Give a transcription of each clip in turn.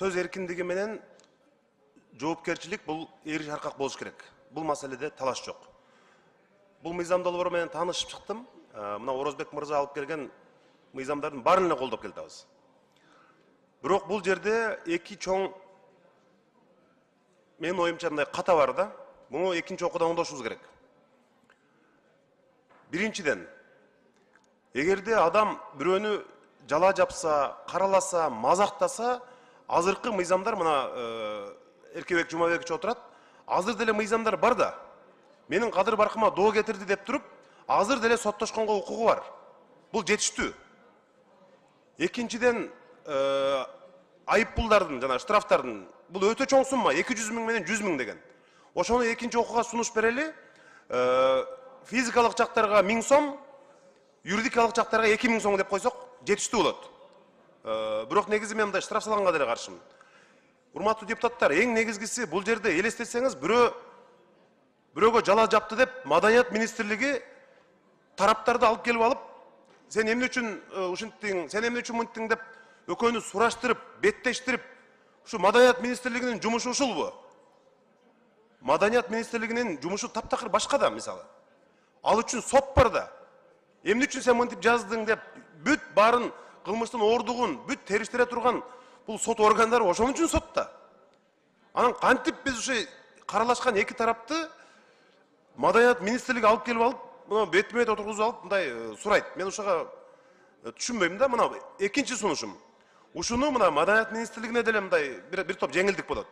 söz erкиндиги менен жоопкерчилик бул эри шаркак болуш керек. Бул маселеде талаш жок. Бул мыйзам долбоору менен таанышып чыктым. Мына Орозбек мырза алып келген мыйзамдардын баарын эле колдоп келатабыз. Бирок бул жерде эки чоң менин оюмча мындай ката бар да. Муну экинчи окууда оңдошубуз керек. Биринчиден, эгерде адам бирөөнү жала жапса, караласа, мазактаса, азыркы мыйзамдар мына Эркебек Жумабекович отурат. Азыр деле мыйзамдар бар да. Менин кадыр баркыма доо кетирди деп туруп, азыр деле соттошконго укугу бар. Бул жетиштүү. Экинчиден, айып пулдардын жана штрафтардын бул өтө чоң сумма, 200 миң менен 100 миң деген. Ошону экинчи окууга сунуш берели. Физикалык жактарга 1000 сом, юридикалык жактарга 2000 сом деп койсок, жетиштүү болот. Бирок негизи мен мындай штраф салганга деле каршымын. Урматтуу депутаттар, эң негизгиси бул жерде элестетсеңиз, бирөөгө жала жапты деп Маданият министрлиги тараптарды алып келип алып, сен эмне үчүн ушинттиң, сен эмне үчүн мынттиң деп экөөнү сураштырып, беттештирип, ушу Маданият министрлигинин жумушу ушулбу? Маданият министрлигинин жумушу таптакыр башка да, мисалы. Ал үчүн сот бар да. Эмне үчүн сен мынтип жаздың деп бүт барын кылмыштын оордугун бүт териштире турган бул сот органдары ошон үчүн сотта. Анан кантип биз ушу каралашкан эки тарапты Маданият министрлиги алып келип алып, мына бетме-бет отургузуп алып мындай сурайт. Мен ушуга түшүнбөйм да. Мына экинчи сунушум. Ушуну мына Маданият министрлигине деле мындай бир топ жеңилдик болот.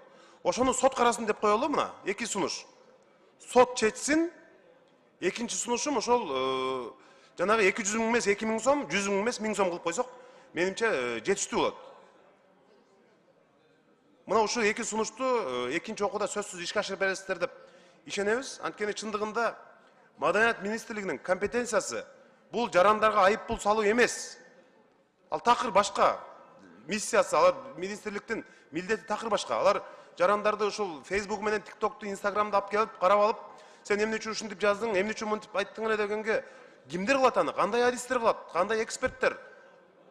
Ошону сот карасын деп коелу мына, эки сунуш. Сот чечсин. Экинчи сунушум ошол жанагы 200 миң эмес 2000 сом, 100 миң эмес 1000 сом кылып койсок, менимче жетиштүү болот. Мына ушу эки сунушту экинчи окууда сөзсүз ишке ашырып бересиздер деп ишенебиз. Анткени чындыгында Маданият министрлигинин компетенциясы бул жарандарга айып пул салуу эмес. Ал такыр башка. Миссиясы, алар министрликтин милдети такыр башка. Алар жарандарды ушул Facebook менен TikTok'ту, Instagram'ды алып келип, карап алып, сен эмне үчүн ушинтип жаздың, эмне үчүн мынтип айттың эле дегенге кимдер кылат аны? Кандай адистер кылат? Кандай эксперттер?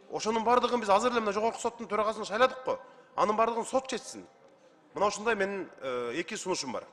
Ошонун бардыгын биз азыр эле мына жогорку соттун төрагасын шайладык го. Анын бардыгын сот чечсин. Мына ушундай менин эки сунушум бар.